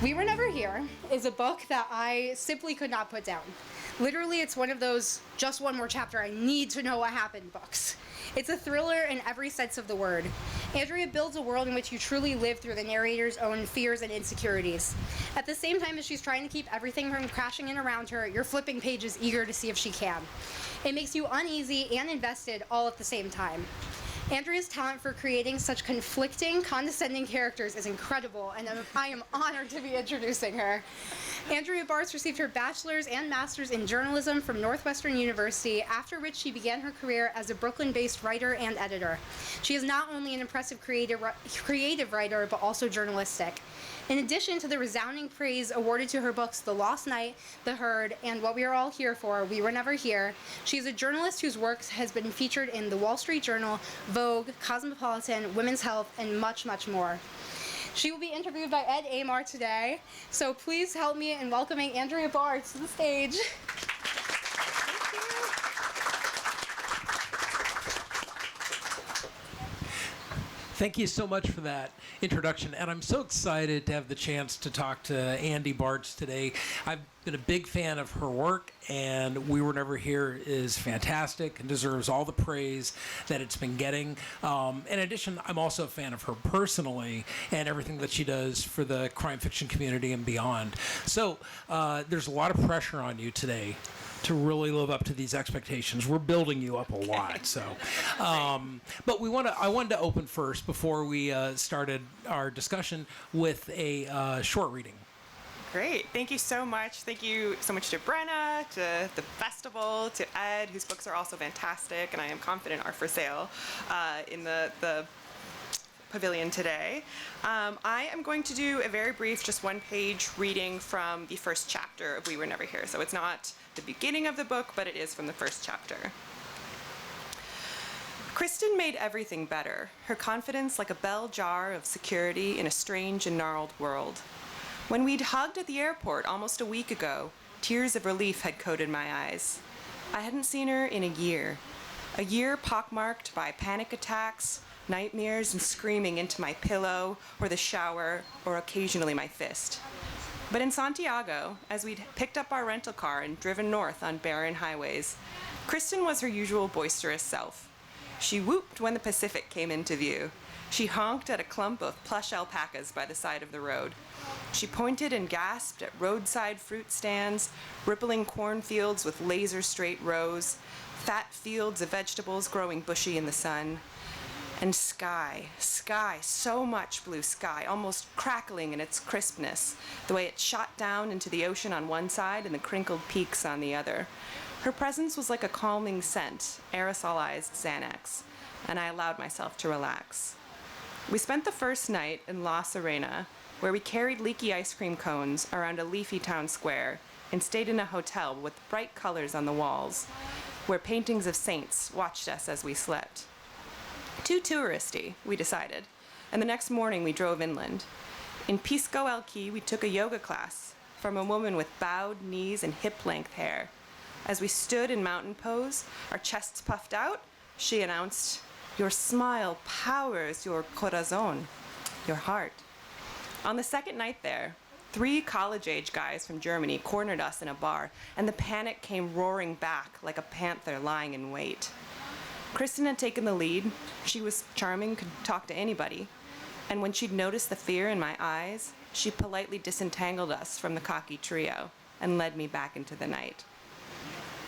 We Were Never Here is a book that I simply could not put down. Literally, it's one of those just one more chapter, I need to know what happened books. It's a thriller in every sense of the word. Andrea builds a world in which you truly live through the narrator's own fears and insecurities. At the same time as she's trying to keep everything from crashing in around her, you're flipping pages eager to see if she can. It makes you uneasy and invested all at the same time. Andrea's talent for creating such conflicting, condescending characters is incredible, and I am honored to be introducing her. Andrea Bartz received her bachelor's and master's in journalism from Northwestern University, after which she began her career as a Brooklyn-based writer and editor. She is not only an impressive creative writer, but also journalistic. In addition to the resounding praise awarded to her books The Lost Night, The Herd, and What We Are All Here For, We Were Never Here, she is a journalist whose work has been featured in The Wall Street Journal, Vogue, Cosmopolitan, Women's Health, and much, much more. She will be interviewed by Ed Aymar today, so please help me in welcoming Andrea Bartz to the stage. Thank you so much for that introduction, and I'm so excited to have the chance to talk to Andy Bartz today. I've been a big fan of her work, and We Were Never Here is fantastic and deserves all the praise that it's been getting. In addition, I'm also a fan of her personally and everything that she does for the crime fiction community and beyond. So there's a lot of pressure on you today to really live up to these expectations. We're building you up a lot. So, but I wanted to open first before we started our discussion with a short reading. Great. Thank you so much. Thank you so much to Brenna, to the festival, to Ed, whose books are also fantastic and I am confident are for sale in the pavilion today. I am going to do a very brief, just one-page reading from the first chapter of We Were Never Here. So it's not the beginning of the book, but it is from the first chapter. Kristen made everything better, her confidence like a bell jar of security in a strange and gnarled world. When we'd hugged at the airport almost a week ago, tears of relief had coated my eyes. I hadn't seen her in a year pockmarked by panic attacks, nightmares, and screaming into my pillow or the shower or occasionally my fist. But in Santiago, as we'd picked up our rental car and driven north on barren highways, Kristen was her usual boisterous self. She whooped when the Pacific came into view. She honked at a clump of plush alpacas by the side of the road. She pointed and gasped at roadside fruit stands, rippling cornfields with laser-straight rows, fat fields of vegetables growing bushy in the sun. And sky, so much blue sky, almost crackling in its crispness, the way it shot down into the ocean on one side and the crinkled peaks on the other. Her presence was like a calming scent, aerosolized Xanax, and I allowed myself to relax. We spent the first night in La Serena, where we carried leaky ice cream cones around a leafy town square and stayed in a hotel with bright colors on the walls, where paintings of saints watched us as we slept. Too touristy, we decided, and the next morning we drove inland. In Pisco El Key, we took a yoga class from a woman with bowed knees and hip-length hair. As we stood in mountain pose, our chests puffed out, she announced, "Your smile powers your corazón, your heart." On the second night there, 3 college-age guys from Germany cornered us in a bar, and the panic came roaring back like a panther lying in wait. Kristen had taken the lead. She was charming, could talk to anybody. And when she'd noticed the fear in my eyes, she politely disentangled us from the cocky trio and led me back into the night.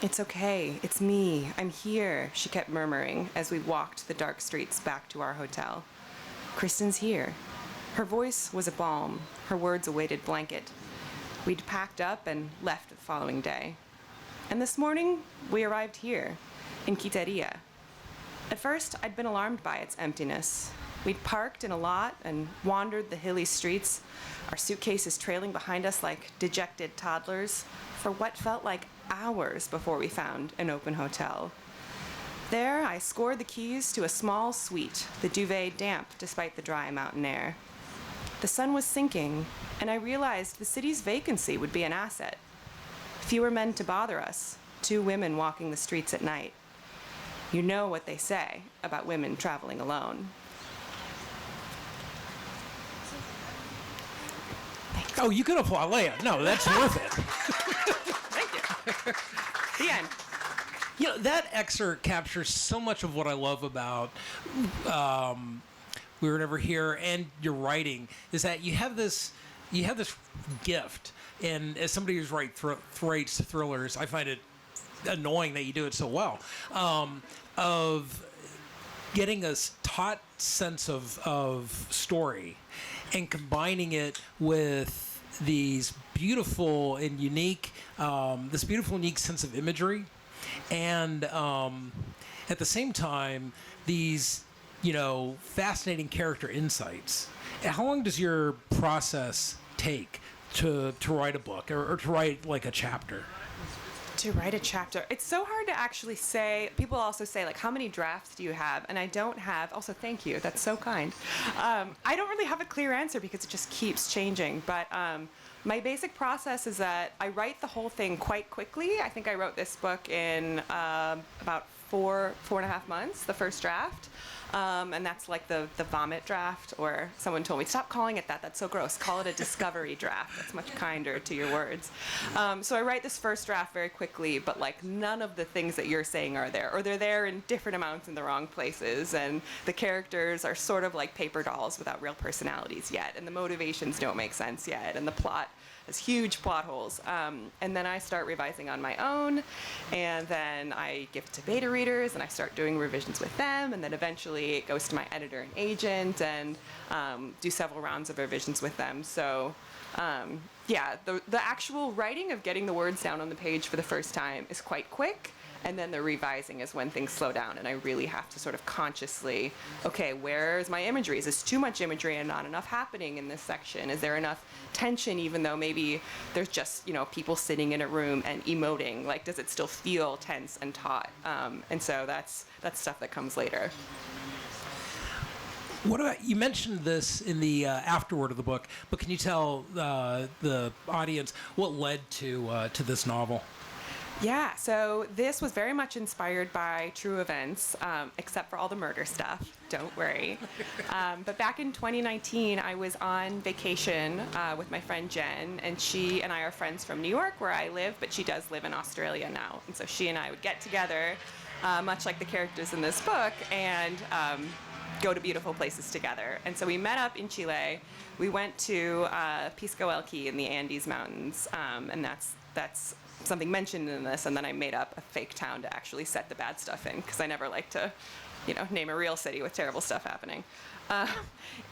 "It's okay, it's me, I'm here," she kept murmuring as we walked the dark streets back to our hotel. "Kristen's here." Her voice was a balm, her words a weighted blanket. We'd packed up and left the following day. And this morning, we arrived here, in Quiteria. At first, I'd been alarmed by its emptiness. We'd parked in a lot and wandered the hilly streets, our suitcases trailing behind us like dejected toddlers, for what felt like hours before we found an open hotel. There, I scored the keys to a small suite, the duvet damp despite the dry mountain air. The sun was sinking, and I realized the city's vacancy would be an asset. Fewer men to bother us, 2 women walking the streets at night. You know what they say about women traveling alone. Thanks. Oh, you can applaud, Leia. No, that's worth it. Thank you. The end. You know, that excerpt captures so much of what I love about We Were Never Here and your writing, is that you have this gift. And as somebody who's writes thrillers, I find it annoying that you do it so well, of getting a taut sense of story and combining it with these beautiful and unique sense of imagery, and at the same time, these, fascinating character insights. How long does your process take to write a book or to write like a chapter? To write a chapter. It's so hard to actually say. People also say, like, how many drafts do you have? And I don't have. Also, thank you. That's so kind. I don't really have a clear answer because it just keeps changing. But my basic process is that I write the whole thing quite quickly. I think I wrote this book in about 4.5 months, the first draft. And that's like the vomit draft, or someone told me, stop calling it that. That's so gross. Call it a discovery draft. That's much kinder to your words. So I write this first draft very quickly, but like none of the things that you're saying are there, or they're there in different amounts in the wrong places. And the characters are sort of like paper dolls without real personalities yet. And the motivations don't make sense yet. And the plot has huge plot holes. And then I start revising on my own, and then I give it to beta readers, and I start doing revisions with them, and then eventually it goes to my editor and agent, and do several rounds of revisions with them. So yeah, the actual writing of getting the words down on the page for the first time is quite quick. And then the revising is when things slow down, and I really have to sort of consciously, okay, where's my imagery? Is this too much imagery and not enough happening in this section? Is there enough tension, even though maybe there's just, people sitting in a room and emoting? Like, does it still feel tense and taut? And so that's stuff that comes later. What about, you mentioned this in the afterword of the book, but can you tell the audience what led to this novel? Yeah, so this was very much inspired by true events, except for all the murder stuff. Don't worry. But back in 2019, I was on vacation with my friend Jen, and she and I are friends from New York, where I live, but she does live in Australia now. And so she and I would get together, much like the characters in this book, and go to beautiful places together. And so we met up in Chile. We went to Pisco Elqui in the Andes Mountains, and that's something mentioned in this, and then I made up a fake town to actually set the bad stuff in, because I never like to, name a real city with terrible stuff happening.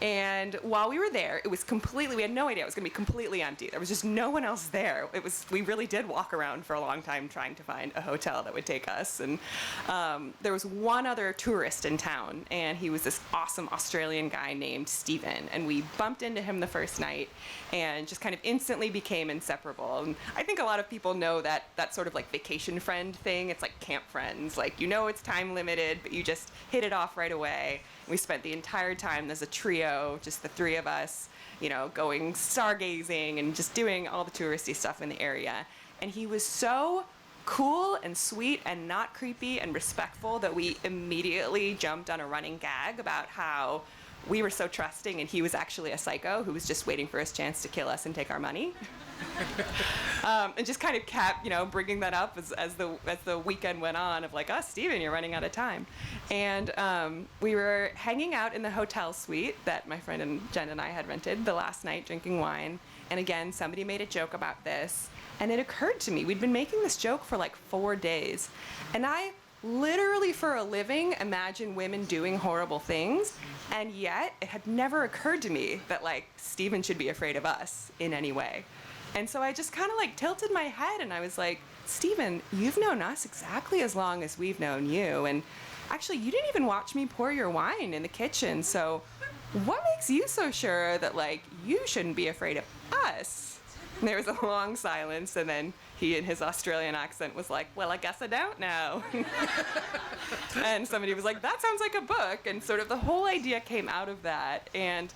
And while we were there, we had no idea it was going to be completely empty. There was just no one else there. We really did walk around for a long time trying to find a hotel that would take us. And there was one other tourist in town, and he was this awesome Australian guy named Stephen. And we bumped into him the first night and just kind of instantly became inseparable. And I think a lot of people know that sort of like vacation friend thing. It's like camp friends. Like, it's time limited, but you just hit it off right away. We spent the entire time as a trio, just the three of us, going stargazing and just doing all the touristy stuff in the area. And he was so cool and sweet and not creepy and respectful that we immediately jumped on a running gag about how we were so trusting, and he was actually a psycho who was just waiting for his chance to kill us and take our money. And just kind of kept, bringing that up as the weekend went on, of like, Steven, you're running out of time. And we were hanging out in the hotel suite that my friend and Jen and I had rented the last night, drinking wine. And again, somebody made a joke about this, and it occurred to me, we'd been making this joke for like 4 days, and I literally for a living imagine women doing horrible things, and yet it had never occurred to me that like Steven should be afraid of us in any way. And so I just kind of like tilted my head, and I was like, Steven, you've known us exactly as long as we've known you, and actually you didn't even watch me pour your wine in the kitchen, so what makes you so sure that like you shouldn't be afraid of us? And there was a long silence, and then he, in his Australian accent, was like, well, I guess I don't know. And somebody was like, that sounds like a book. And sort of the whole idea came out of that. And,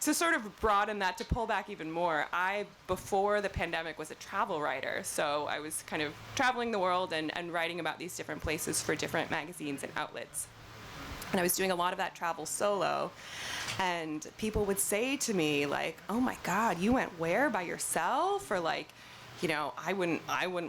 to sort of broaden that, to pull back even more, I, before the pandemic, was a travel writer. So I was kind of traveling the world and writing about these different places for different magazines and outlets. And I was doing a lot of that travel solo. And people would say to me, like, oh my God, you went where by yourself? Or like, you know, I wouldn't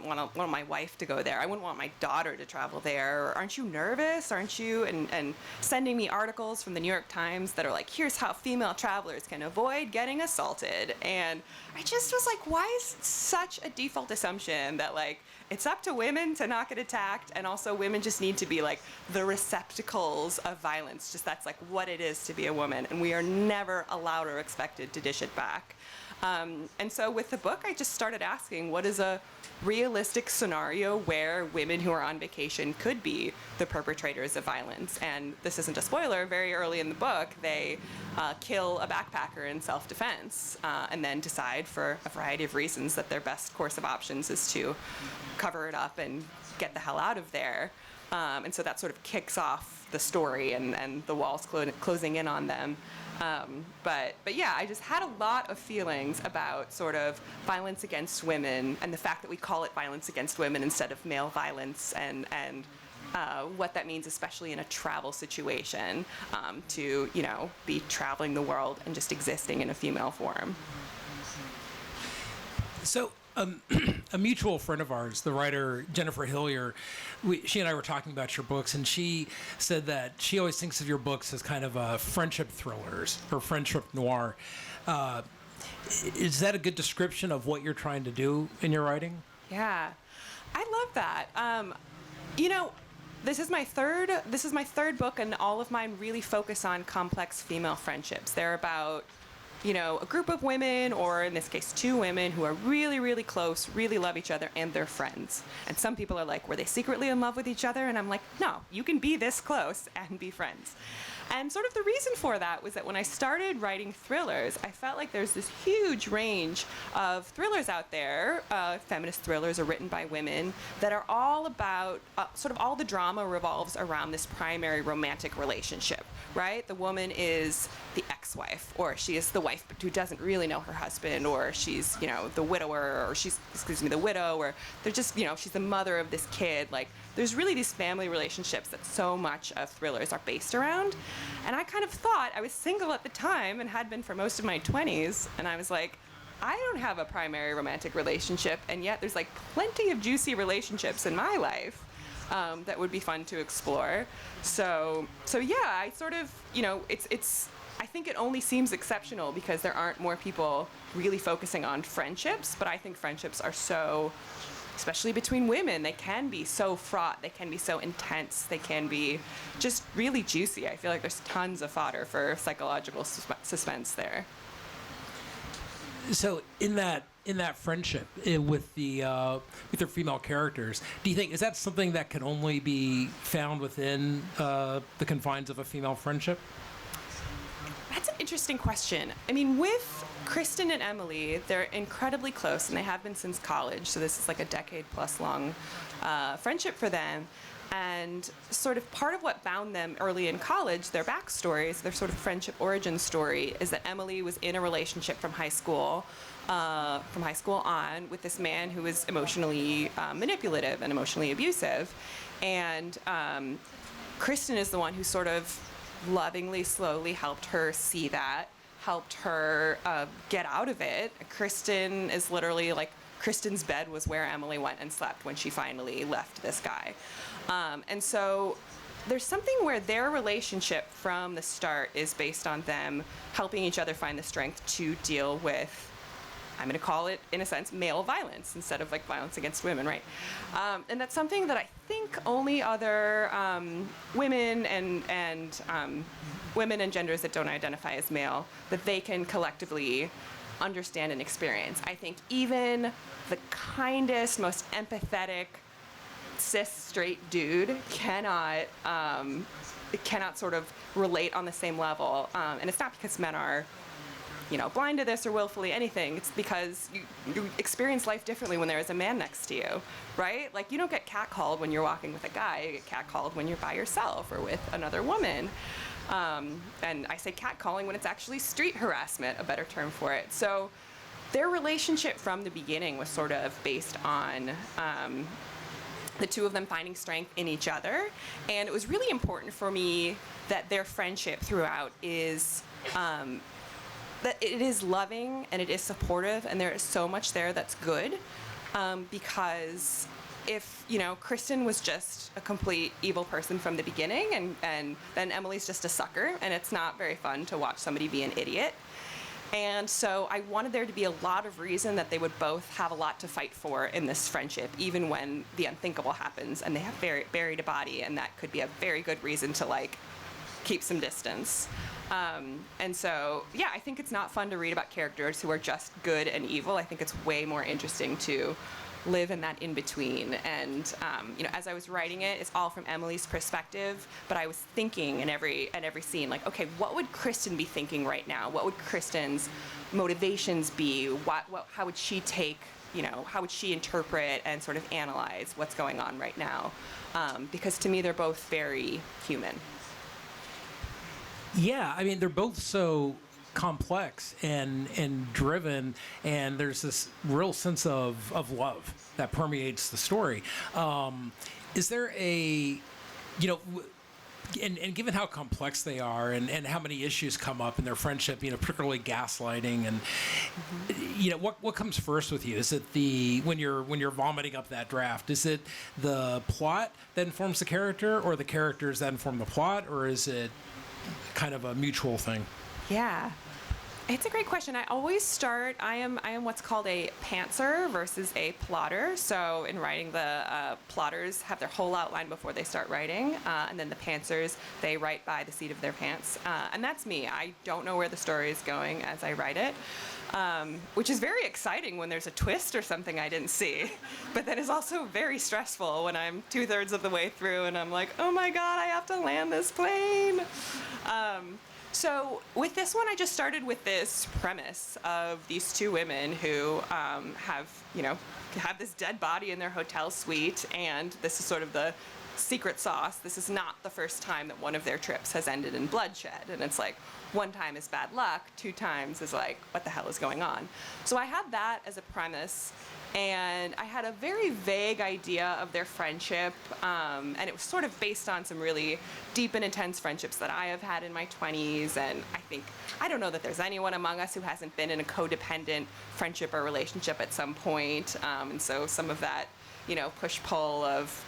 want my wife to go there. I wouldn't want my daughter to travel there. Or, aren't you nervous? Aren't you? And sending me articles from the New York Times that are like, here's how female travelers can avoid getting assaulted. And I just was like, why is it such a default assumption that like, it's up to women to not get attacked, and also women just need to be like the receptacles of violence. Just that's like what it is to be a woman, and we are never allowed or expected to dish it back. And so with the book, I just started asking, what is a realistic scenario where women who are on vacation could be the perpetrators of violence? And this isn't a spoiler, very early in the book, they kill a backpacker in self-defense, and then decide for a variety of reasons that their best course of options is to cover it up and get the hell out of there. And so that sort of kicks off the story, and the walls closing in on them. But yeah, I just had a lot of feelings about sort of violence against women, and the fact that we call it violence against women instead of male violence, and what that means, especially in a travel situation, to, you know, be traveling the world and just existing in a female form. So, a mutual friend of ours, the writer Jennifer Hillier, she and I were talking about your books, and she said that she always thinks of your books as kind of friendship thrillers or friendship noir. Is that a good description of what you're trying to do in your writing? Yeah, I love that. You know, this is my third book, and all of mine really focus on complex female friendships. They're about, you know, a group of women, or in this case, two women who are really, really close, really love each other, and they're friends. And some people are like, were they secretly in love with each other? And I'm like, no, you can be this close and be friends. And sort of the reason for that was that when I started writing thrillers, I felt like there's this huge range of thrillers out there, feminist thrillers are written by women, that are all about, sort of all the drama revolves around this primary romantic relationship, right? The woman is the ex-wife, or she is the wife who doesn't really know her husband, or she's, you know, the widower, or she's, the widow, or they're just, you know, she's the mother of this kid. Like, there's really these family relationships that so much of thrillers are based around. And I kind of thought, I was single at the time and had been for most of my 20s, and I was like, I don't have a primary romantic relationship, and yet there's like plenty of juicy relationships in my life that would be fun to explore. So yeah, I sort of, you know, it's I think it only seems exceptional because there aren't more people really focusing on friendships, but I think friendships are so, especially between women, they can be so fraught, they can be so intense, they can be just really juicy. I feel like there's tons of fodder for psychological suspense there. So in that friendship with your female characters, do you think, is that something that can only be found within the confines of a female friendship? That's an interesting question. I mean, with Kristen and Emily, they're incredibly close, and they have been since college, so this is like a decade-plus long friendship for them. And sort of part of what bound them early in college, their backstories, their sort of friendship origin story, is that Emily was in a relationship from high school on with this man who was emotionally manipulative and emotionally abusive. And Kristen is the one who sort of lovingly, slowly helped her see that, helped her get out of it. Kristen is literally like, Kristen's bed was where Emily went and slept when she finally left this guy. And so there's something where their relationship from the start is based on them helping each other find the strength to deal with, I'm going to call it, in a sense, male violence instead of like violence against women, right? And that's something that I think only other women and women and genders that don't identify as male, that they can collectively understand and experience. I think even the kindest, most empathetic cis straight dude cannot sort of relate on the same level, and it's not because men are, you know, blind to this or willfully anything. It's because you experience life differently when there is a man next to you, right? Like, you don't get catcalled when you're walking with a guy. You get catcalled when you're by yourself or with another woman. And I say catcalling when it's actually street harassment, a better term for it. So their relationship from the beginning was sort of based on the two of them finding strength in each other. And it was really important for me that their friendship throughout is that it is loving and it is supportive, and there is so much there that's good, because if, Kristen was just a complete evil person from the beginning, and then Emily's just a sucker, and it's not very fun to watch somebody be an idiot. And so I wanted there to be a lot of reason that they would both have a lot to fight for in this friendship, even when the unthinkable happens and they have buried a body, and that could be a very good reason to, keep some distance. And so, yeah, I think it's not fun to read about characters who are just good and evil. I think it's way more interesting to live in that in-between. And, as I was writing it, it's all from Emily's perspective, but I was thinking in every scene, okay, what would Kristen be thinking right now? What would Kristen's motivations be? How would she take, how would she interpret and sort of analyze what's going on right now? Because to me, they're both very human. Yeah, I mean, they're both so complex and driven, and there's this real sense of love that permeates the story. Is there a, and given how complex they are and how many issues come up in their friendship, particularly gaslighting, and what comes first with you? Is it when you're vomiting up that draft, is it the plot that informs the character, or the characters that inform the plot, or is it kind of a mutual thing? Yeah. It's a great question. I always start, I am what's called a pantser versus a plotter. So in writing, the plotters have their whole outline before they start writing, and then the pantsers, they write by the seat of their pants. And that's me. I don't know where the story is going as I write it, which is very exciting when there's a twist or something I didn't see. But that is also very stressful when I'm 2/3 of the way through and I'm like, oh my God, I have to land this plane. So with this one, I just started with this premise of these two women who have this dead body in their hotel suite, and this is sort of the secret sauce. This is not the first time that one of their trips has ended in bloodshed, and it's like, one time is bad luck, 2 times is like, what the hell is going on? So I had that as a premise, and I had a very vague idea of their friendship, and it was sort of based on some really deep and intense friendships that I have had in my 20s, and I don't know that there's anyone among us who hasn't been in a codependent friendship or relationship at some point, and so some of that, push-pull of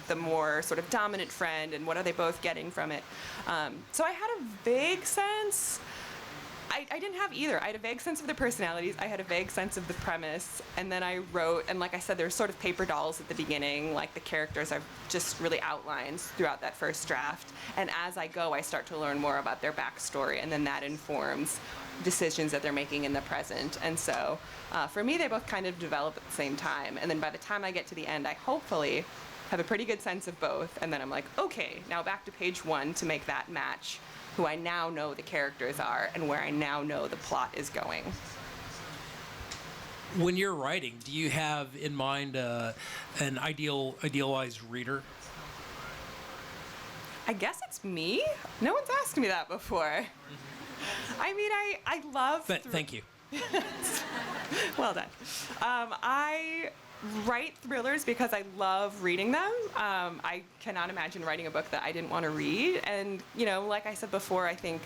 the more sort of dominant friend, and what are they both getting from it. So I had a vague sense. I didn't have either. I had a vague sense of the personalities. I had a vague sense of the premise. And then I wrote, and like I said, there's sort of paper dolls at the beginning. Like the characters are just really outlines throughout that first draft. And as I go, I start to learn more about their backstory. And then that informs decisions that they're making in the present. And so for me, they both kind of develop at the same time. And then by the time I get to the end, I hopefully have a pretty good sense of both. And then I'm like, okay, now back to page 1 to make that match who I now know the characters are and where I now know the plot is going. When you're writing, do you have in mind an idealized reader? I guess it's me. No one's asked me that before. I mean, I love... Thank you. Well done. I write thrillers because I love reading them. I cannot imagine writing a book that I didn't want to read. And, like I said before, I think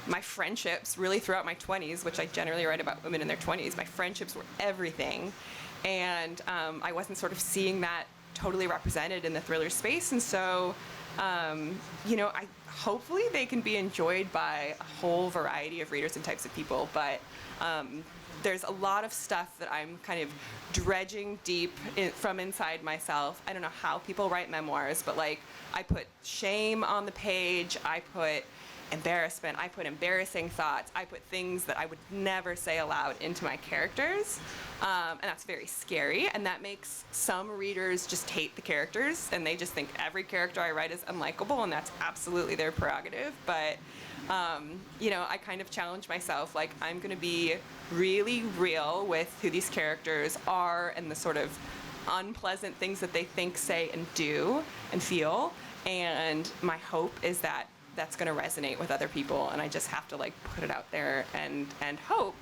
my friendships really throughout my 20s, which I generally write about women in their 20s, my friendships were everything. And I wasn't sort of seeing that totally represented in the thriller space. And so, hopefully they can be enjoyed by a whole variety of readers and types of people. But there's a lot of stuff that I'm kind of dredging deep from inside myself. I don't know how people write memoirs, but I put shame on the page, I put embarrassment, I put embarrassing thoughts, I put things that I would never say aloud into my characters, and that's very scary, and that makes some readers just hate the characters, and they just think every character I write is unlikable, and that's absolutely their prerogative, but I kind of challenge myself, I'm going to be really real with who these characters are and the sort of unpleasant things that they think, say, and do and feel. And my hope is that that's going to resonate with other people, and I just have to put it out there and hope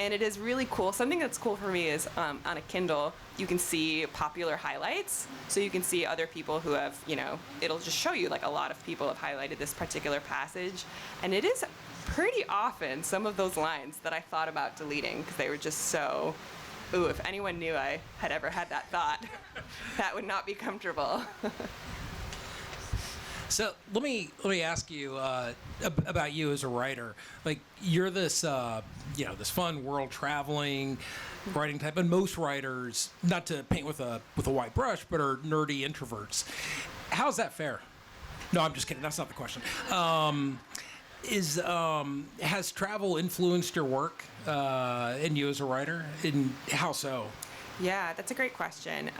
And it is really cool. Something that's cool for me is on a Kindle, you can see popular highlights. So you can see other people who have, it'll just show you like a lot of people have highlighted this particular passage. And it is pretty often some of those lines that I thought about deleting because they were just so, ooh, if anyone knew I had ever had that thought, that would not be comfortable. So let me ask you about you as a writer. Like you're this this fun world traveling writing type, and most writers, not to paint with a white brush, but are nerdy introverts. How's that fair? No, I'm just kidding. That's not the question. Has travel influenced your work and you as a writer? And how so? Yeah, that's a great question.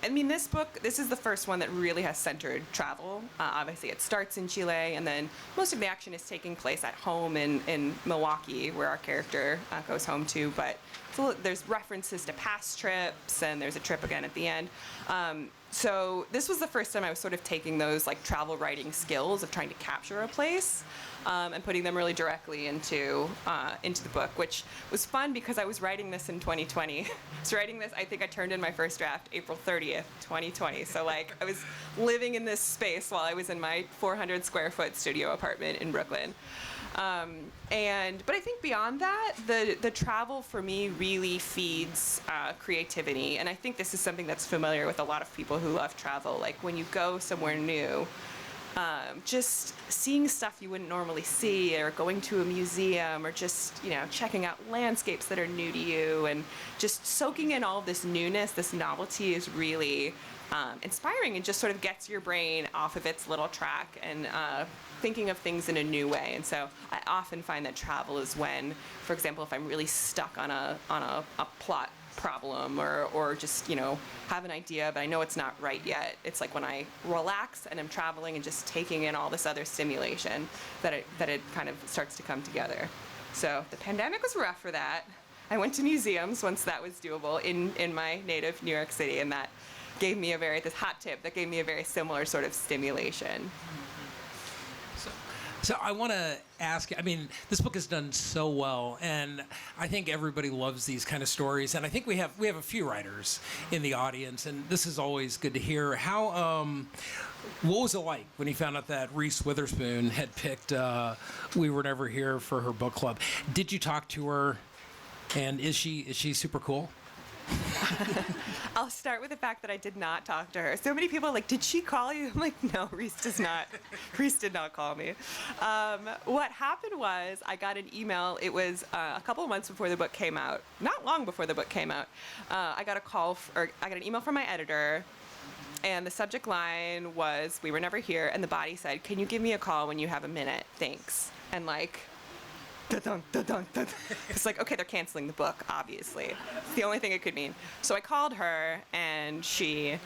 This is the first one that really has centered travel. Obviously, it starts in Chile, and then most of the action is taking place at home in Milwaukee, where our character goes home to. But there's references to past trips, and there's a trip again at the end. So this was the first time I was sort of taking those like travel writing skills of trying to capture a place and putting them really directly into the book, which was fun because I was writing this in 2020. I think I turned in my first draft April 30th, 2020. So like I was living in this space while I was in my 400 square foot studio apartment in Brooklyn. But I think beyond that, the travel for me really feeds creativity. And I think this is something that's familiar with a lot of people who love travel. Like when you go somewhere new, just seeing stuff you wouldn't normally see, or going to a museum, or just, checking out landscapes that are new to you, and just soaking in all of this newness, this novelty is really inspiring, and just sort of gets your brain off of its little track and thinking of things in a new way. And so I often find that travel is when, for example, if I'm really stuck on a plot problem or just have an idea but I know it's not right yet, it's like when I relax and I'm traveling and just taking in all this other stimulation that it kind of starts to come together. So the pandemic was rough for that. I went to museums once that was doable in my native New York City, and that gave me this hot tip that gave me a very similar sort of stimulation. So I want to ask, this book is done so well, and I think everybody loves these kind of stories, and I think we have a few writers in the audience, and this is always good to hear. How, what was it like when you found out that Reese Witherspoon had picked We Were Never Here for her book club? Did you talk to her, and is she super cool? I'll start with the fact that I did not talk to her. So many people are like, did she call you? I'm like, no, Reese does not. Reese did not call me. What happened was I got an email. It was a couple of months before the book came out, not long before the book came out. I got an email from my editor, and the subject line was, "We were never here," and the body said, "Can you give me a call when you have a minute? Thanks." And like, dun, dun, dun, dun. It's like, okay, they're canceling the book, obviously. It's the only thing it could mean. So I called her, and she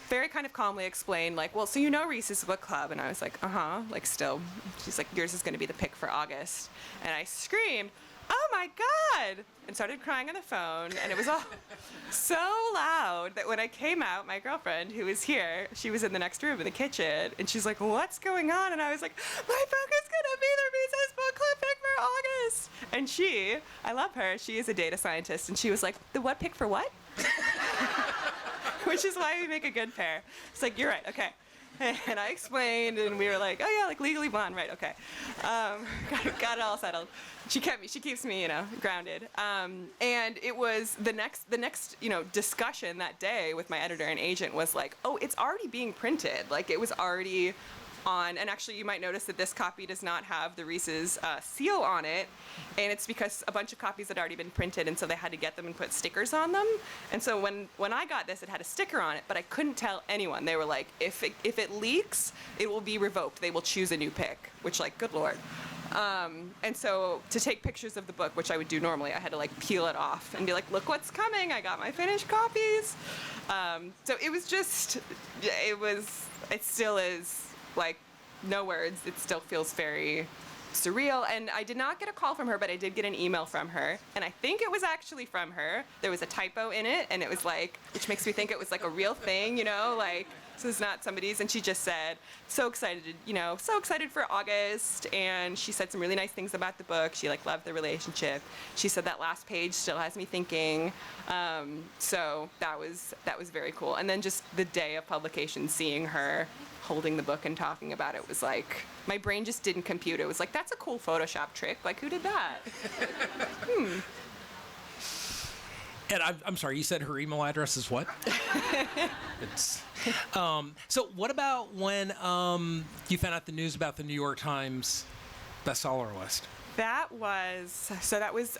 very kind of calmly explained, like, well, so Reese's book club. And I was like, like still. She's like, yours is going to be the pick for August. And I screamed, oh my God, and started crying on the phone. And it was all so loud that when I came out, my girlfriend, who was here, she was in the next room in the kitchen, and she's like, what's going on? And I was like, my book is gonna be the Reese's book club pick for August. And I love her, she is a data scientist, and she was like, the what pick for what? Which is why we make a good pair. It's like, you're right, okay. And I explained, and we were like, oh yeah, like Legally Blonde, right, okay. Got it all settled. She keeps me, grounded. And it was the next, discussion that day with my editor and agent was like, oh, it's already being printed. Like, it was already on, and actually you might notice that this copy does not have the Reese's seal on it, and it's because a bunch of copies had already been printed, and so they had to get them and put stickers on them. And so when I got this, it had a sticker on it, but I couldn't tell anyone. They were like, if it leaks, it will be revoked. They will choose a new pick, which, like, good Lord. And so to take pictures of the book, which I would do normally, I had to like peel it off and be like, look what's coming, I got my finished copies. So it was just, it still is, like, no words. It still feels very surreal. And I did not get a call from her, but I did get an email from her. And I think it was actually from her. There was a typo in it, and it was like, which makes me think it was like a real thing, you know, like, this is not somebody's. And she just said, so excited, you know, so excited for August. And she said some really nice things about the book. She like loved the relationship. She said that last page still has me thinking. So that was very cool. And then just the day of publication, seeing her holding the book and talking about it was like, my brain just didn't compute. It was like, that's a cool Photoshop trick. Like, who did that? And I'm sorry, you said her email address is what? It's, so what about when you found out the news about the New York Times bestseller list? That was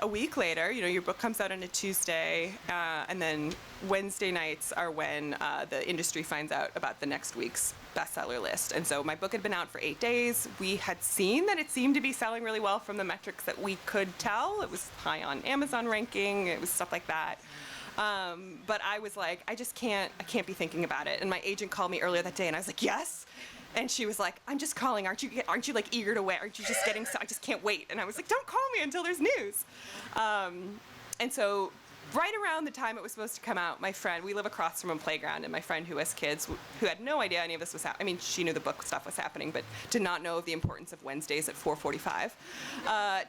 a week later. You know, your book comes out on a Tuesday, and then Wednesday nights are when the industry finds out about the next week's bestseller list. And so my book had been out for 8 days. We had seen that it seemed to be selling really well from the metrics that we could tell. It was high on Amazon ranking. It was stuff like that. But I was like, I can't be thinking about it. And my agent called me earlier that day, and I was like, yes. And she was like, I'm just calling. Aren't you like eager to wait? Aren't you just getting? I just can't wait. And I was like, don't call me until there's news. And so right around the time it was supposed to come out, my friend, we live across from a playground, and my friend who has kids, who had no idea any of this was happening. I mean, she knew the book stuff was happening, but did not know of the importance of Wednesdays at 4:45.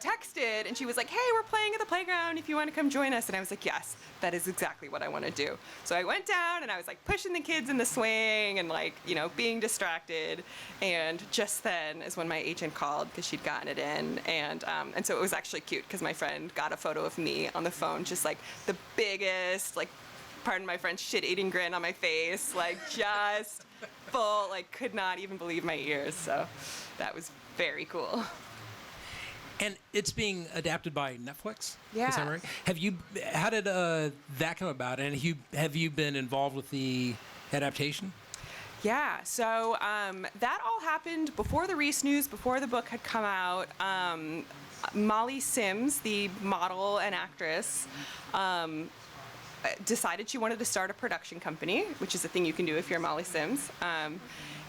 Texted, and she was like, hey, we're playing at the playground if you want to come join us. And I was like, yes, that is exactly what I want to do. So I went down, and I was like pushing the kids in the swing and like, you know, being distracted. And just then is when my agent called, because she'd gotten it in. And so it was actually cute, because my friend got a photo of me on the phone, just like the biggest, like, pardon my French, shit-eating grin on my face, like just full, like could not even believe my ears. So that was very cool. And it's being adapted by Netflix. Yeah. Is that right? How did that come about? And have you been involved with the adaptation? Yeah, so that all happened before the Reese news, before the book had come out. Molly Sims, the model and actress, decided she wanted to start a production company, which is a thing you can do if you're Molly Sims.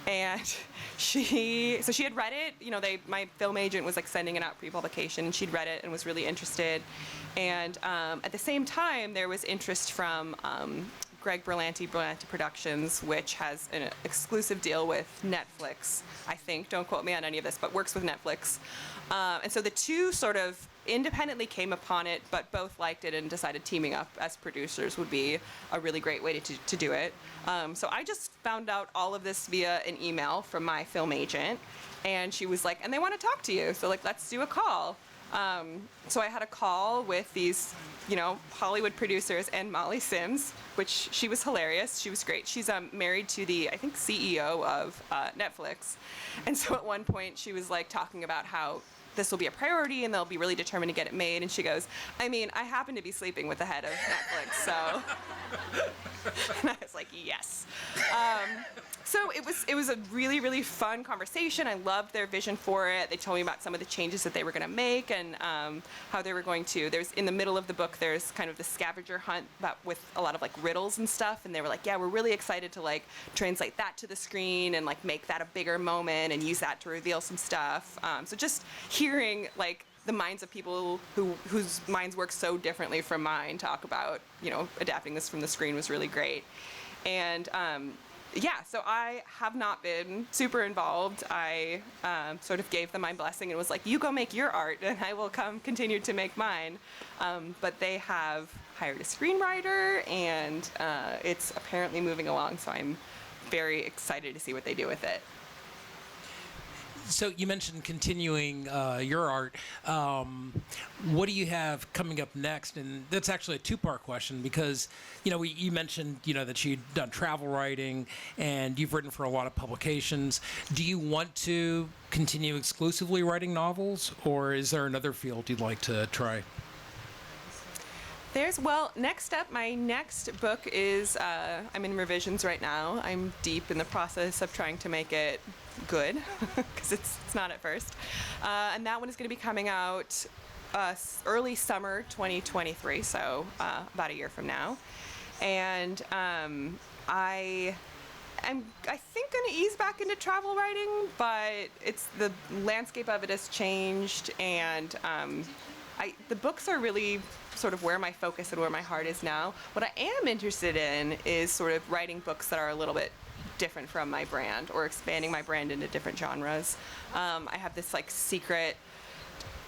And she had read it. You know, my film agent was like sending it out pre-publication, and she'd read it and was really interested. And at the same time, there was interest from Greg Berlanti Productions, which has an exclusive deal with Netflix, I think. Don't quote me on any of this, but works with Netflix. And so the two sort of independently came upon it, but both liked it and decided teaming up as producers would be a really great way to do it. So I just found out all of this via an email from my film agent, and she was like, and they want to talk to you, so like, let's do a call. So I had a call with these, you know, Hollywood producers and Molly Sims, which she was hilarious. She was great. She's married to the, I think, CEO of Netflix. And so at one point she was like talking about how this will be a priority and they'll be really determined to get it made. And she goes, I mean, I happen to be sleeping with the head of Netflix, so. And I was like, yes. So it was a really, really fun conversation. I loved their vision for it. They told me about some of the changes that they were going to make and how they were going to. There's in the middle of the book, there's kind of the scavenger hunt with a lot of like riddles and stuff. And they were like, yeah, we're really excited to like translate that to the screen and like make that a bigger moment and use that to reveal some stuff. So just hearing like the minds of people whose minds work so differently from mine talk about, you know, adapting this from the screen was really great. And yeah, so I have not been super involved. I sort of gave them my blessing and was like, you go make your art and I will continue to make mine. But they have hired a screenwriter and it's apparently moving along, so I'm very excited to see what they do with it. So you mentioned continuing your art. What do you have coming up next? And that's actually a two-part question because, you know, you mentioned, you know, that you'd done travel writing and you've written for a lot of publications. Do you want to continue exclusively writing novels, or is there another field you'd like to try? Next up, my next book is, I'm in revisions right now. I'm deep in the process of trying to make it good, because it's not at first. And that one is going to be coming out early summer 2023, so about a year from now. And I I think going to ease back into travel writing, but the landscape of it has changed, and the books are really sort of where my focus and where my heart is now. What I am interested in is sort of writing books that are a little bit different from my brand, or expanding my brand into different genres. I have this like secret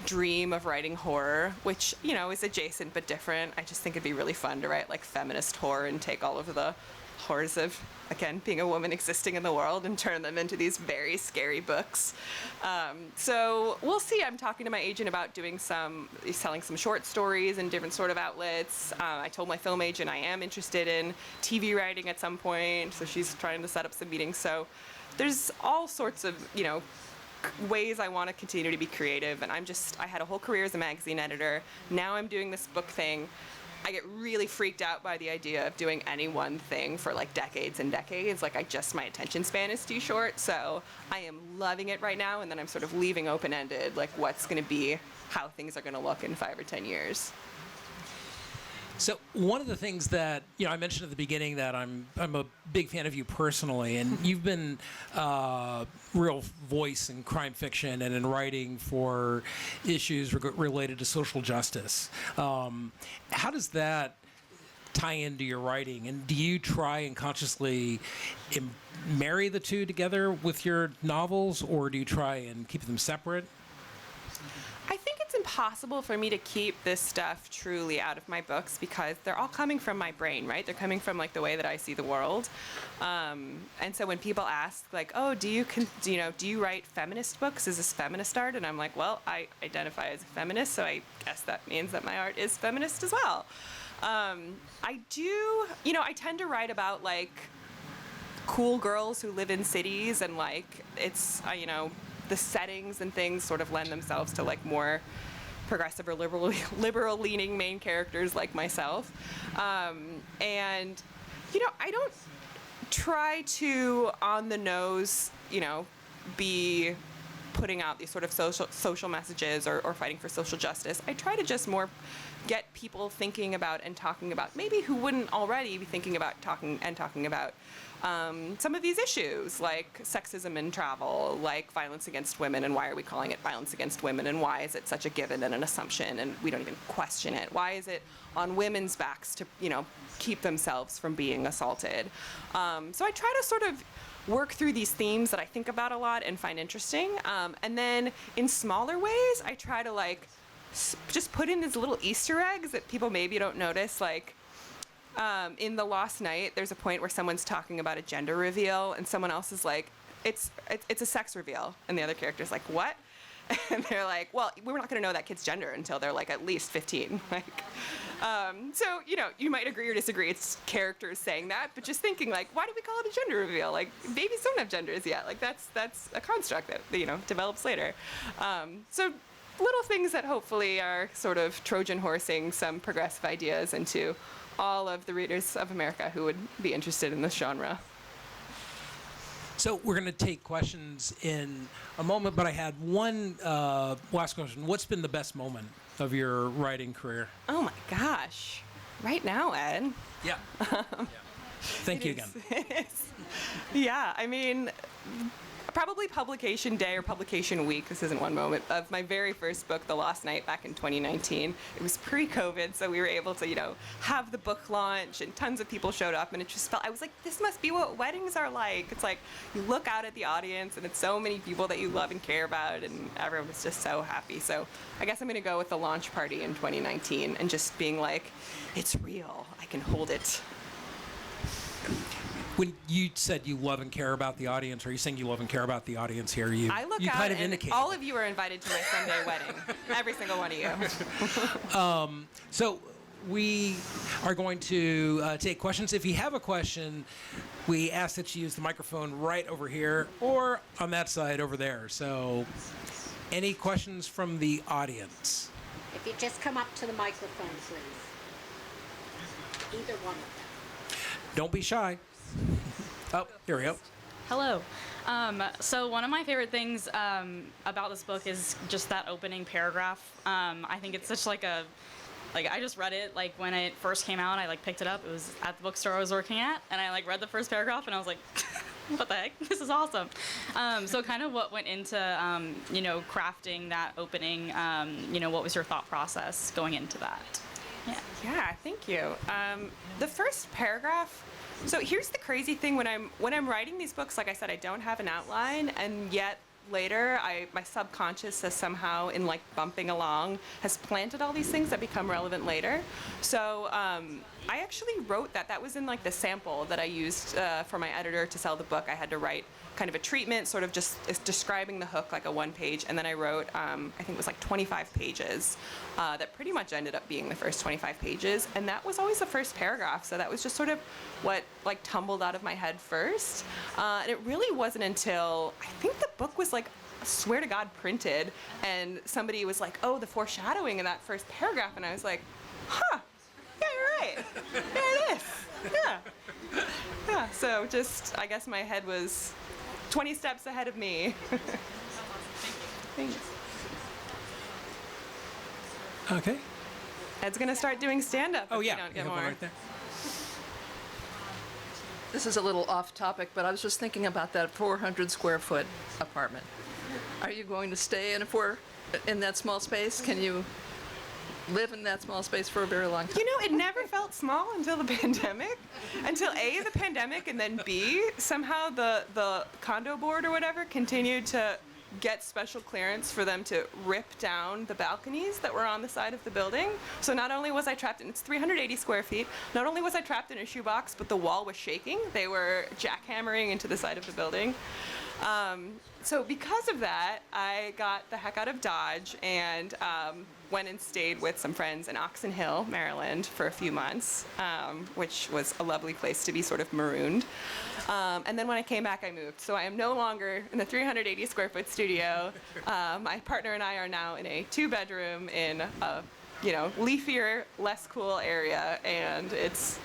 dream of writing horror, which, you know, is adjacent but different. I just think it'd be really fun to write like feminist horror and take all of the horrors of, again, being a woman existing in the world and turn them into these very scary books. So we'll see. I'm talking to my agent about selling some short stories in different sort of outlets. I told my film agent I am interested in TV writing at some point, so she's trying to set up some meetings. So there's all sorts of, you know, ways I want to continue to be creative, and I had a whole career as a magazine editor. Now I'm doing this book thing. I get really freaked out by the idea of doing any one thing for like decades and decades. Like my attention span is too short, so I am loving it right now, and then I'm sort of leaving open-ended, like what's going to be, how things are going to look in 5 or 10 years. So one of the things that, you know, I mentioned at the beginning that I'm a big fan of you personally, and you've been real voice in crime fiction and in writing for issues related to social justice. How does that tie into your writing, and do you try and consciously marry the two together with your novels, or do you try and keep them separate? I think it's impossible for me to keep this stuff truly out of my books because they're all coming from my brain, right? They're coming from like the way that I see the world. And so when people ask like, oh, do you write feminist books? Is this feminist art? And I'm like, well, I identify as a feminist, so I guess that means that my art is feminist as well. I tend to write about like cool girls who live in cities, and like it's, the settings and things sort of lend themselves to like more progressive or liberal leaning main characters like myself. And I don't try to on the nose, be putting out these sort of social messages or fighting for social justice. I try to just more get people thinking about and talking about, maybe who wouldn't already be thinking about talking about some of these issues, like sexism in travel, like violence against women, and why are we calling it violence against women, and why is it such a given and an assumption, and we don't even question it? Why is it on women's backs to, keep themselves from being assaulted? So I try to sort of work through these themes that I think about a lot and find interesting. And then in smaller ways, I try to just put in these little Easter eggs that people maybe don't notice, like, in The Lost Night, there's a point where someone's talking about a gender reveal, and someone else is like, it's a sex reveal, and the other character's like, what? And they're like, well, we're not going to know that kid's gender until they're like at least 15. So you might agree or disagree. It's characters saying that, but just thinking like, why do we call it a gender reveal? Like, babies don't have genders yet. Like that's a construct that develops later. So little things that hopefully are sort of Trojan horsing some progressive ideas into all of the readers of America who would be interested in this genre. So we're going to take questions in a moment, but I had one last question. What's been the best moment of your writing career? Oh my gosh. Right now, Ed. Yeah. Thank you again. Yeah, I mean, probably publication day or publication week, this isn't one moment, of my very first book, The Lost Night, back in 2019. It was pre-COVID, so we were able to, have the book launch, and tons of people showed up, and it just felt, I was like, this must be what weddings are like. It's like, you look out at the audience, and it's so many people that you love and care about, and everyone was just so happy. So I guess I'm going to go with the launch party in 2019, and just being like, it's real. I can hold it. When you said you love and care about the audience, are you saying you love and care about the audience here? I look you out, kind of and indicated all of you are invited to my Sunday wedding. Every single one of you. So we are going to take questions. If you have a question, we ask that you use the microphone right over here or on that side over there. So any questions from the audience? If you just come up to the microphone, please. Either one of them. Don't be shy. Oh, here we go. Hello. So one of my favorite things about this book is just that opening paragraph. I think it's such I just read it when it first came out. I picked it up. It was at the bookstore I was working at, and I read the first paragraph, and I was like, what the heck? This is awesome. So kind of what went into, crafting that opening, what was your thought process going into that? Yeah. Yeah, thank you. The first paragraph. So here's the crazy thing: when I'm writing these books, like I said, I don't have an outline, and yet later my subconscious has somehow, in like bumping along, has planted all these things that become relevant later. So I actually wrote that was in like the sample that I used for my editor to sell the book. I had to write kind of a treatment, sort of just describing the hook, like a one page, and then I wrote I think it was like 25 pages that pretty much ended up being the first 25 pages, and that was always the first paragraph. So that was just sort of what like tumbled out of my head first, and it really wasn't until I think the book was like, I swear to God, printed, and somebody was like, oh, the foreshadowing in that first paragraph, and I was like, huh, yeah, you're right, there it is, yeah. So just, I guess my head was 20 steps ahead of me. Thanks. Okay. Ed's gonna start doing stand-up. Oh if yeah, we don't you get have one more. right there. This is a little off topic, but I was just thinking about that 400 square foot apartment. Are you going to stay in that small space? Can you live in that small space for a very long time? You know, it never felt small until the pandemic. Until A, the pandemic, and then B, somehow the condo board or whatever continued to get special clearance for them to rip down the balconies that were on the side of the building. So not only was I trapped in, it's 380 square feet, not only was I trapped in a shoebox, but the wall was shaking. They were jackhammering into the side of the building. So because of that, I got the heck out of Dodge and went and stayed with some friends in Oxon Hill, Maryland, for a few months, which was a lovely place to be sort of marooned. And then when I came back, I moved. So I am no longer in the 380 square foot studio. My partner and I are now in a 2-bedroom in a, leafier, less cool area, and it's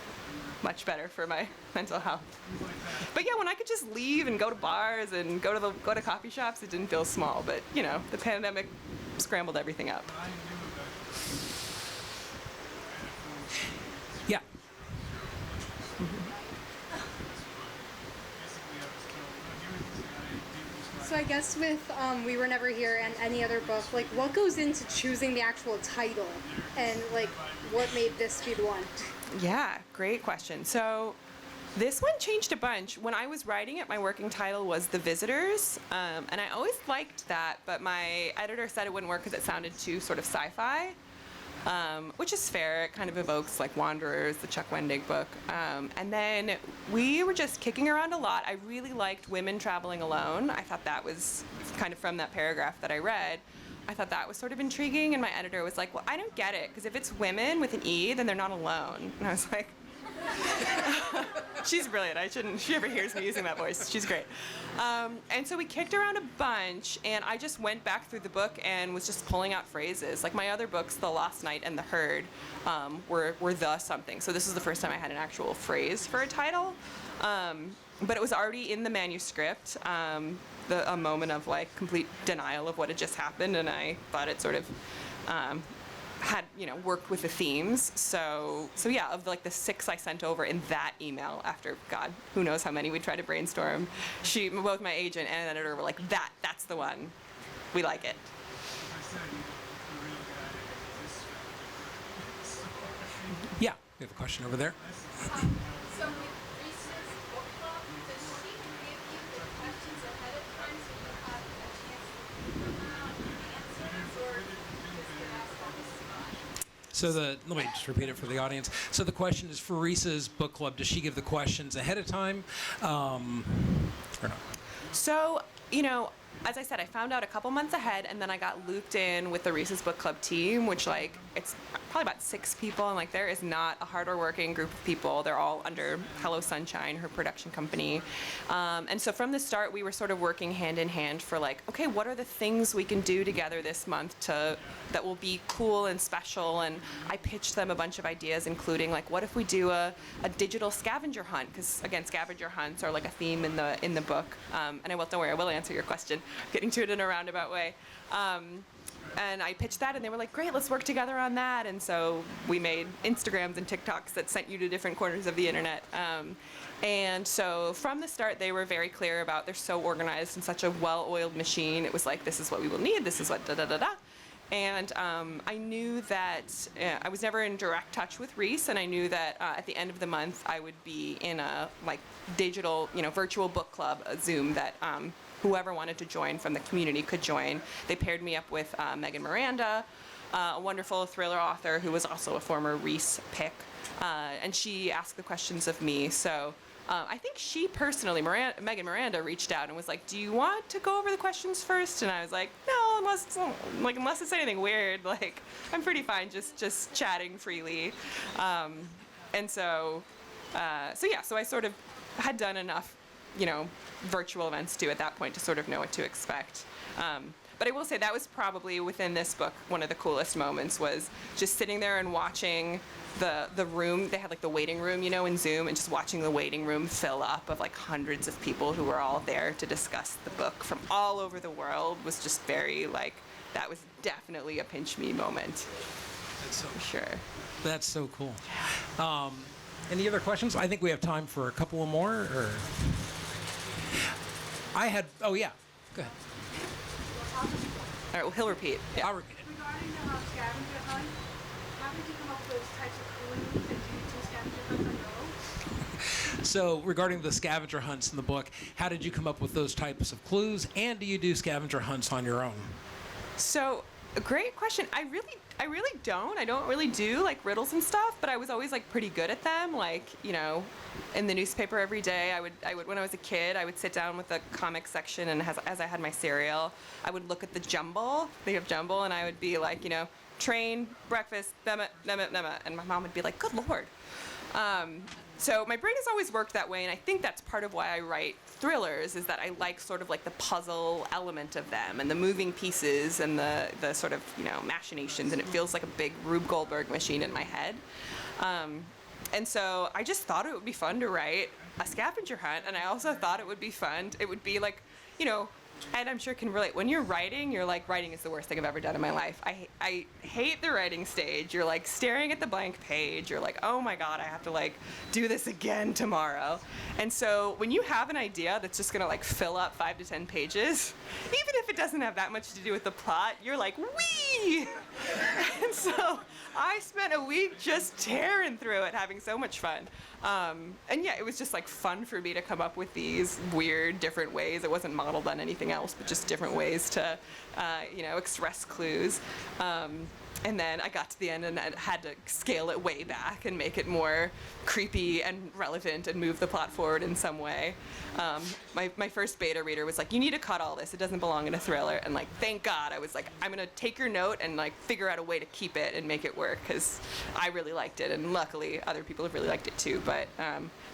much better for my mental health. But yeah, when I could just leave and go to bars and go to coffee shops, it didn't feel small. But the pandemic scrambled everything up. Yeah. So I guess with We Were Never Here and any other book, like what goes into choosing the actual title, and like what made this be the one? Yeah, great question. So this one changed a bunch. When I was writing it, my working title was The Visitors, and I always liked that, but my editor said it wouldn't work because it sounded too sort of sci-fi, which is fair. It kind of evokes like Wanderers, the Chuck Wendig book. And then we were just kicking around a lot. I really liked women traveling alone. I thought that was kind of from that paragraph that I read. I thought that was sort of intriguing, and my editor was like, well, I don't get it, because if it's women with an E, then they're not alone. And I was like, she's brilliant. She ever hears me using that voice. She's great. And so we kicked around a bunch, and I just went back through the book and was just pulling out phrases. Like my other books, The Lost Night and The Herd, were the something. So this is the first time I had an actual phrase for a title. But it was already in the manuscript, a moment of like complete denial of what had just happened, and I thought it sort of had worked with the themes. So yeah, of like the 6 I sent over in that email after God, who knows how many we tried to brainstorm. Both my agent and editor were like, that's the one. We like it. Yeah. We have a question over there. So with Reese's book club, does she give you the questions ahead of time so you have a chance to think about answers, or just get asked on the spot? So let me just repeat it for the audience. So the question is for Reese's book club, does she give the questions ahead of time, or not? So, as I said, I found out a couple months ahead, and then I got looped in with the Reese's Book Club team, which, like, it's probably about 6 people, and, like, there is not a harder working group of people. They're all under Hello Sunshine, her production company. And so from the start, we were sort of working hand in hand for, like, okay, what are the things we can do together this month that will be cool and special? And I pitched them a bunch of ideas, including, like, what if we do a digital scavenger hunt? Because, again, scavenger hunts are, like, a theme in the book. And don't worry, I will answer your question, getting to it in a roundabout way. and I pitched that, and they were like, great, let's work together on that. And so we made Instagrams and TikToks that sent you to different corners of the internet. And so from the start, they were very clear about, they're so organized and such a well-oiled machine. It was like, this is what we will need, this is what da-da-da-da. And I knew that I was never in direct touch with Reese, and I knew that at the end of the month I would be in a digital, virtual book club, a Zoom that whoever wanted to join from the community could join. They paired me up with Megan Miranda, a wonderful thriller author who was also a former Reese pick, and she asked the questions of me. So I think she personally, Megan Miranda, reached out and was like, do you want to go over the questions first? And I was like, no, unless it's anything weird, I'm pretty fine just chatting freely. And so I sort of had done enough, virtual events too at that point to sort of know what to expect. But I will say that was probably within this book one of the coolest moments, was just sitting there and watching the room. They had the waiting room, in Zoom, and just watching the waiting room fill up of hundreds of people who were all there to discuss the book from all over the world was just very that was definitely a pinch me moment. That's so for sure. That's so cool. Any other questions? I think we have time for a couple more. Or oh yeah, go ahead. All right, well, he'll repeat. Yeah. I'll repeat it. Regarding the scavenger hunt, how did you come up with those types of clues, and do you do scavenger hunts on your own? So regarding the scavenger hunts in the book, how did you come up with those types of clues, and do you do scavenger hunts on your own? So, a great question. I really don't. I don't really do riddles and stuff, but I was always pretty good at them. In the newspaper every day, I would when I was a kid, I would sit down with the comic section, and as I had my cereal, I would look at the jumble. They have jumble, and I would be train, breakfast, nema, nema, nema, and my mom would be like, good Lord. So my brain has always worked that way, and I think that's part of why I write thrillers, is that I like sort of the puzzle element of them and the moving pieces and the sort of, machinations, and it feels like a big Rube Goldberg machine in my head. And so I just thought it would be fun to write a scavenger hunt, and I also thought it would be fun. It would be and I'm sure can relate. When you're writing, you're writing is the worst thing I've ever done in my life. I hate the writing stage. You're staring at the blank page. You're oh my God, I have to do this again tomorrow. And so when you have an idea that's just gonna fill up 5 to 10 pages, even if it doesn't have that much to do with the plot, you're wee! And so I spent a week just tearing through it, having so much fun. And yeah, it was just fun for me to come up with these weird, different ways. It wasn't modeled on anything else, but just different ways to, express clues. And then I got to the end and I had to scale it way back and make it more creepy and relevant and move the plot forward in some way. My first beta reader was you need to cut all this. It doesn't belong in a thriller. And thank God, I was I'm going to take your note and figure out a way to keep it and make it work, because I really liked it. And luckily, other people have really liked it too. But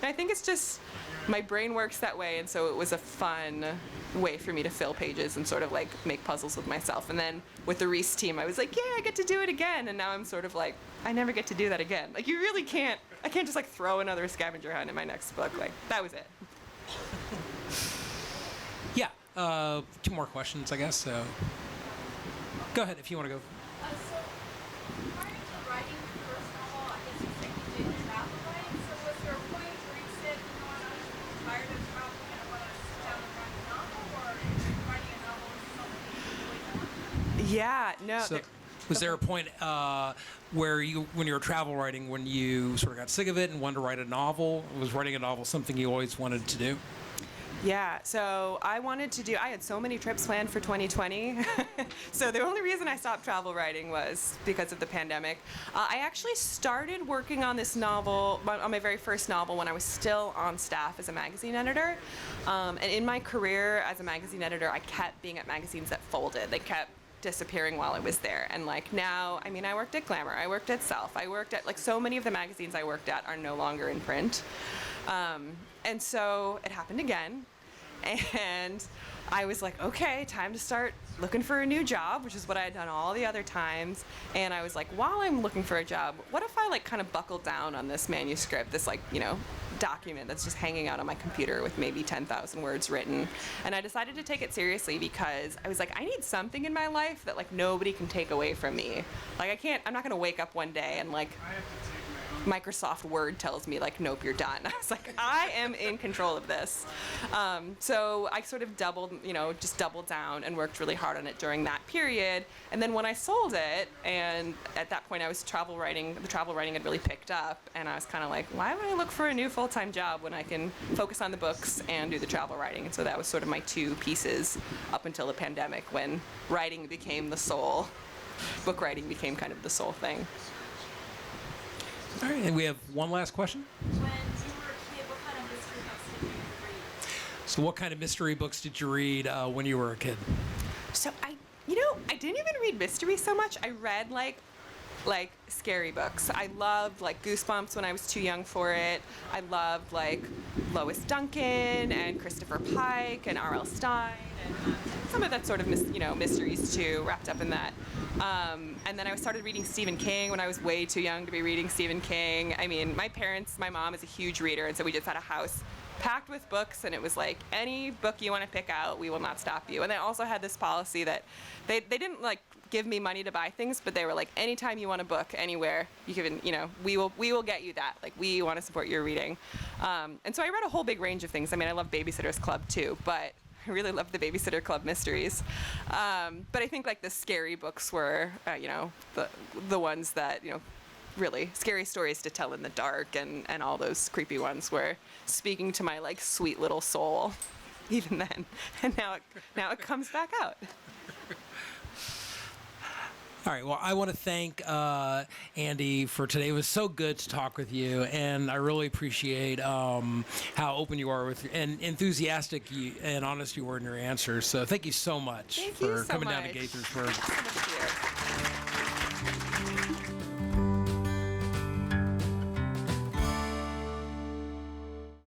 I think it's just my brain works that way. And so it was a fun way for me to fill pages and sort of make puzzles with myself. And then with the Reese team, I was yeah, I get to do it again. And now I'm sort of I never get to do that again. You really can't. I can't just throw another scavenger hunt in my next book. That was it. Yeah, 2 more questions, I guess. So go ahead if you want to go. So, prior to writing the first novel, I guess you said you did travel writing. So, was there a point where you said, I'm tired of traveling and I want to sit down and write a novel, or writing a novel is something you really want? Yeah, no. So, was there a point where when you were travel writing, when you sort of got sick of it and wanted to write a novel? Was writing a novel something you always wanted to do? Yeah, so I had so many trips planned for 2020. So the only reason I stopped travel writing was because of the pandemic. I actually started working on this novel, on my very first novel, when I was still on staff as a magazine editor. And in my career as a magazine editor, I kept being at magazines that folded. They kept disappearing while I was there. And now, I worked at Glamour, I worked at Self, I worked at, so many of the magazines I worked at are no longer in print. And so it happened again. And I was like, okay, time to start looking for a new job, which is what I had done all the other times. And I was like, while I'm looking for a job, what if I like kind of buckle down on this manuscript, this like, you know, document that's just hanging out on my computer with maybe 10,000 words written. And I decided to take it seriously because I was like, I need something in my life that like nobody can take away from me. Like I'm not gonna wake up one day and like Microsoft Word tells me like, nope, you're done. I was like, I am in control of this. So I sort of doubled down and worked really hard on it during that period. And then when I sold it, and at that point I was travel writing, the travel writing had really picked up, and I was kind of like, why would I look for a new full-time job when I can focus on the books and do the travel writing? And so that was sort of my two pieces up until the pandemic, when writing became the soul. Book writing became kind of the sole thing. All right, and we have one last question. When you were a kid, what kind of mystery books did you read? So what kind of mystery books did you read when you were a kid? So I didn't even read mystery so much. I read like scary books. I loved like Goosebumps when I was too young for it. I loved like Lois Duncan and Christopher Pike and R.L. Stein and some of that sort of mysteries too, wrapped up in that. And then I started reading Stephen King when I was way too young to be reading Stephen King. I mean, my mom is a huge reader, and so we just had a house packed with books, and it was like, any book you want to pick out, we will not stop you. And they also had this policy that they didn't like give me money to buy things, but they were like, anytime you want a book anywhere, you can, we will get you that. Like, we want to support your reading. And so I read a whole big range of things. I mean, I love Babysitter's Club too, but I really love the Babysitter Club mysteries. But I think like the scary books were, the ones that, really scary stories to tell in the dark, and all those creepy ones were speaking to my like sweet little soul even then. And now it comes back out. All right, well, I want to thank Andy for today. It was so good to talk with you, and I really appreciate how open you are with and enthusiastic and honest you were in your answers. So thank you so much for coming down to Gaithersburg. Thank you so much, dear.